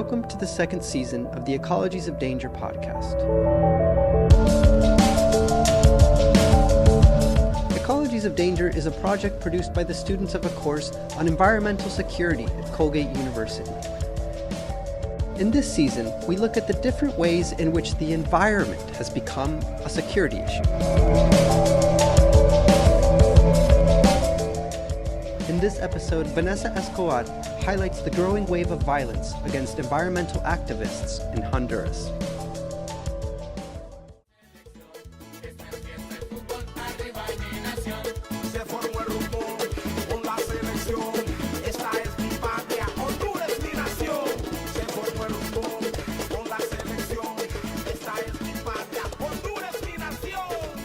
welcome to the second season of the Ecologies of Danger podcast. Ecologies of Danger is a project produced by the students of a course on environmental security at Colgate University. In this season, we look at the different ways in which the environment has become a security issue. In this episode, Vanessa Escobar highlights the growing wave of violence against environmental activists in Honduras.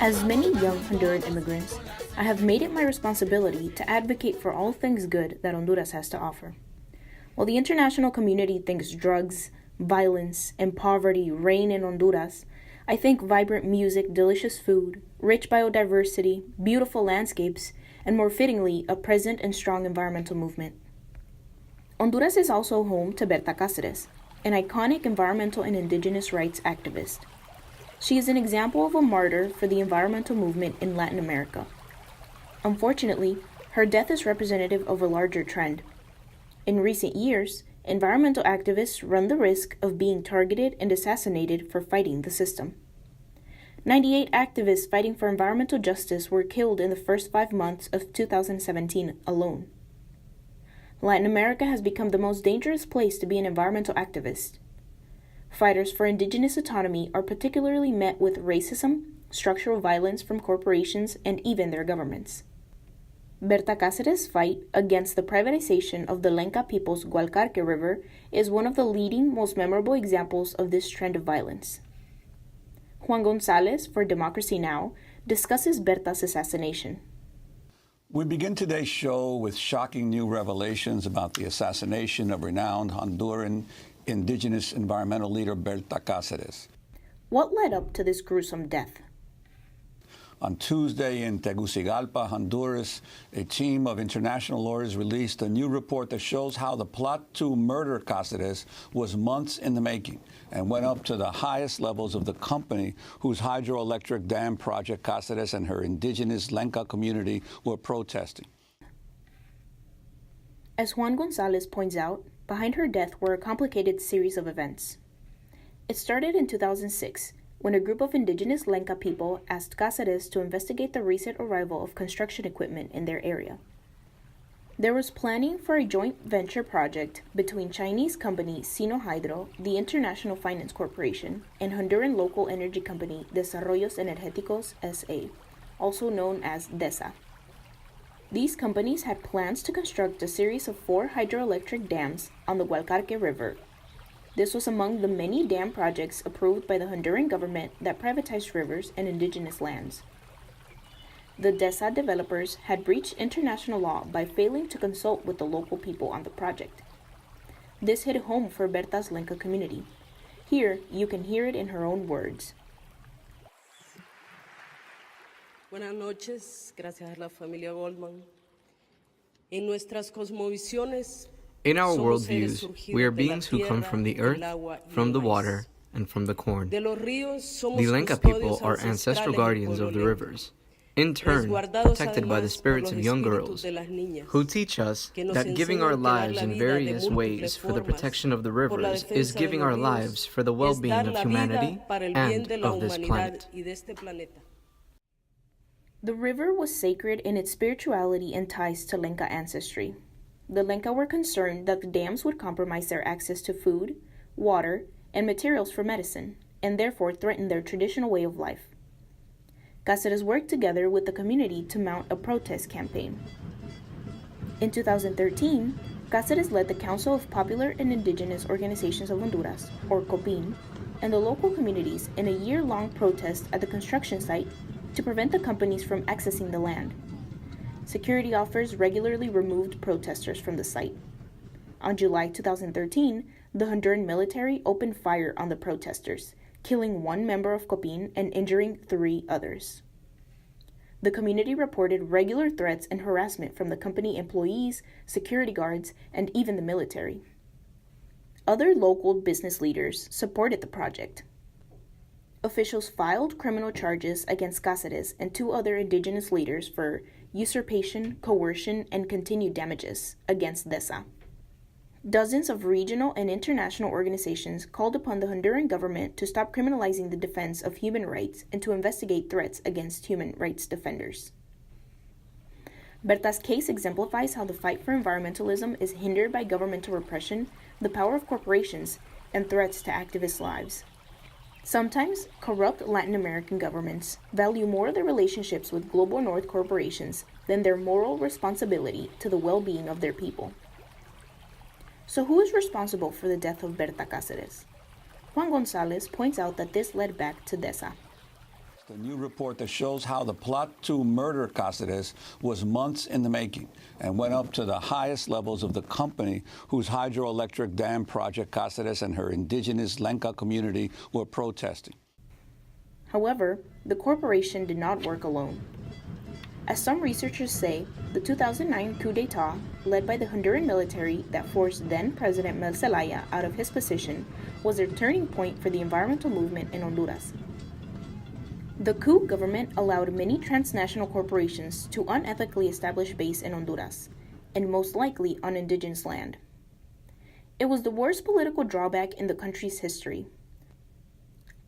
As many young Honduran immigrants, I have made it my responsibility to advocate for all things good that Honduras has to offer. While the international community thinks drugs, violence, and poverty reign in Honduras, I think vibrant music, delicious food, rich biodiversity, beautiful landscapes, and more fittingly, a present and strong environmental movement. Honduras is also home to Berta Cáceres, an iconic environmental and indigenous rights activist. She is an example of a martyr for the environmental movement in Latin America. Unfortunately, her death is representative of a larger trend. In recent years, environmental activists run the risk of being targeted and assassinated for fighting the system. 98 activists fighting for environmental justice were killed in the first 5 months of 2017 alone. Latin America has become the most dangerous place to be an environmental activist. Fighters for indigenous autonomy are particularly met with racism, structural violence from corporations, and even their governments. Berta Cáceres' fight against the privatization of the Lenca people's Gualcarque River is one of the leading, most memorable examples of this trend of violence. Juan Gonzalez, for Democracy Now!, discusses Berta's assassination. We begin today's show with shocking new revelations about the assassination of renowned Honduran indigenous environmental leader Berta Cáceres. What led up to this gruesome death? On Tuesday in Tegucigalpa, Honduras, a team of international lawyers released a new report that shows how the plot to murder Cáceres was months in the making and went up to the highest levels of the company whose hydroelectric dam project Cáceres and her indigenous Lenca community were protesting. As Juan Gonzalez points out, behind her death were a complicated series of events. It started in 2006, when a group of indigenous Lenca people asked Cáceres to investigate the recent arrival of construction equipment in their area. There was planning for a joint venture project between Chinese company Sino Hydro, the International Finance Corporation, and Honduran local energy company Desarrollos Energéticos S.A., also known as DESA. These companies had plans to construct a series of 4 hydroelectric dams on the Gualcarque River. This was among the many dam projects approved by the Honduran government that privatized rivers and indigenous lands. The DESA developers had breached international law by failing to consult with the local people on the project. This hit home for Berta's Lenca community. Here, you can hear it in her own words. Buenas noches, gracias a la familia Goldman. En nuestras cosmovisiones, in our worldviews, we are beings who come from the earth, from the water, and from the corn. The Lenca people are ancestral guardians of the rivers, in turn protected by the spirits of young girls, who teach us that giving our lives in various ways for the protection of the rivers is giving our lives for the well-being of humanity and of this planet. The river was sacred in its spirituality and ties to Lenca ancestry. The Lenca were concerned that the dams would compromise their access to food, water, and materials for medicine, and therefore threaten their traditional way of life. Cáceres worked together with the community to mount a protest campaign. In 2013, Cáceres led the Council of Popular and Indigenous Organizations of Honduras, or COPIN, and the local communities in a year-long protest at the construction site to prevent the companies from accessing the land. Security officers regularly removed protesters from the site. On July 2013, the Honduran military opened fire on the protesters, killing 1 member of COPIN and injuring 3 others. The community reported regular threats and harassment from the company employees, security guards, and even the military. other local business leaders supported the project. Officials filed criminal charges against Cáceres and 2 other indigenous leaders for usurpation, coercion, and continued damages against DESA. Dozens of regional and international organizations called upon the Honduran government to stop criminalizing the defense of human rights and to investigate threats against human rights defenders. Berta's case exemplifies how the fight for environmentalism is hindered by governmental repression, the power of corporations, and threats to activists' lives. Sometimes, corrupt Latin American governments value more their relationships with global North corporations than their moral responsibility to the well-being of their people. So who is responsible for the death of Berta Cáceres? Juan Gonzalez points out that this led back to DESA. The new report that shows how the plot to murder Cáceres was months in the making and went up to the highest levels of the company whose hydroelectric dam project Cáceres and her indigenous Lenca community were protesting. However, the corporation did not work alone. As some researchers say, the 2009 coup d'etat, led by the Honduran military that forced then-President Mel Zelaya out of his position, was a turning point for the environmental movement in Honduras. The coup government allowed many transnational corporations to unethically establish base in Honduras, and most likely on indigenous land. It was the worst political drawback in the country's history.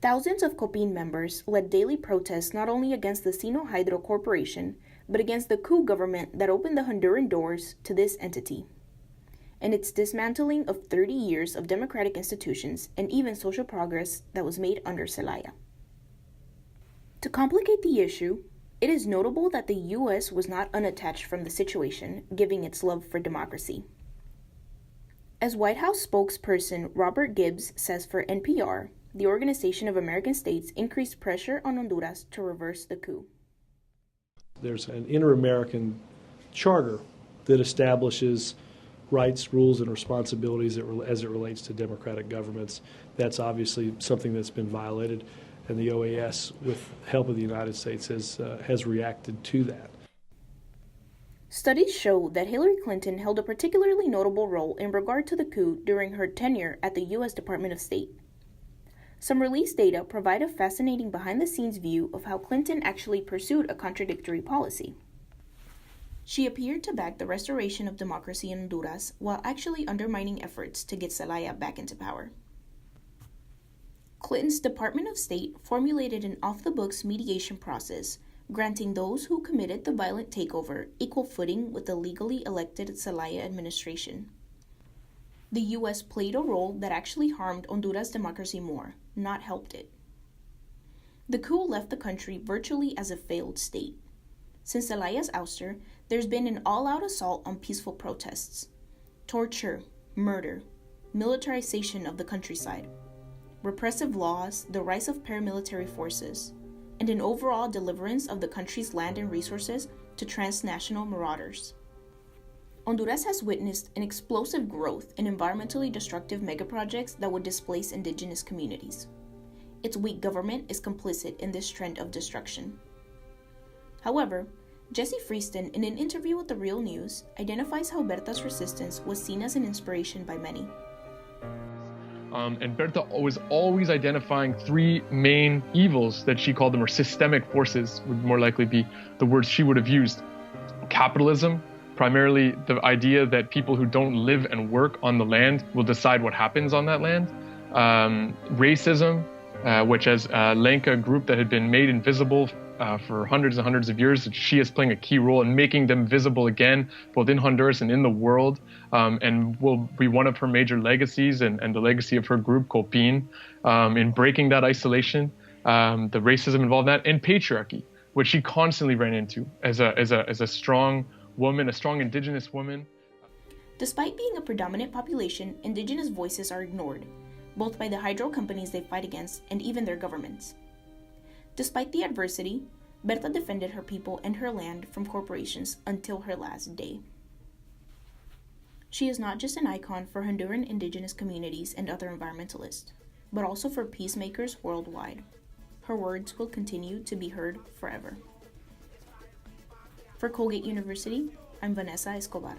Thousands of COPIN members led daily protests not only against the Sino Hydro Corporation, but against the coup government that opened the Honduran doors to this entity, and its dismantling of 30 years of democratic institutions and even social progress that was made under Zelaya. To complicate the issue, it is notable that the U.S. was not unattached from the situation, giving its love for democracy. As White House spokesperson Robert Gibbs says for NPR, the Organization of American States increased pressure on Honduras to reverse the coup. There's an inter-American charter that establishes rights, rules, and responsibilities as it relates to democratic governments. That's obviously something that's been violated, and the OAS, with help of the United States, has reacted to that. Studies show that Hillary Clinton held a particularly notable role in regard to the coup during her tenure at the U.S. Department of State. Some released data provide a fascinating behind-the-scenes view of how Clinton actually pursued a contradictory policy. She appeared to back the restoration of democracy in Honduras while actually undermining efforts to get Zelaya back into power. Clinton's Department of State formulated an off-the-books mediation process, granting those who committed the violent takeover equal footing with the legally elected Zelaya administration. The U.S. played a role that actually harmed Honduras' democracy more, not helped it. The coup left the country virtually as a failed state. Since Zelaya's ouster, there's been an all-out assault on peaceful protests, torture, murder, militarization of the countryside, repressive laws, the rise of paramilitary forces, and an overall deliverance of the country's land and resources to transnational marauders. Honduras has witnessed an explosive growth in environmentally destructive megaprojects that would displace indigenous communities. Its weak government is complicit in this trend of destruction. However, Jesse Freeston, in an interview with The Real News, identifies how Berta's resistance was seen as an inspiration by many. And Berta was always identifying 3 main evils that she called them, or systemic forces would more likely be the words she would have used. Capitalism, primarily the idea that people who don't live and work on the land will decide what happens on that land. Racism, which as a Lenca group that had been made invisible for hundreds and hundreds of years, she is playing a key role in making them visible again, both in Honduras and in the world, and will be one of her major legacies and the legacy of her group, COPIN, in breaking that isolation, the racism involved in that, and patriarchy, which she constantly ran into as a strong woman, a strong indigenous woman. Despite being a predominant population, indigenous voices are ignored, both by the hydro companies they fight against and even their governments. Despite the adversity, Berta defended her people and her land from corporations until her last day. She is not just an icon for Honduran indigenous communities and other environmentalists, but also for peacemakers worldwide. Her words will continue to be heard forever. For Colgate University, I'm Vanessa Escobar.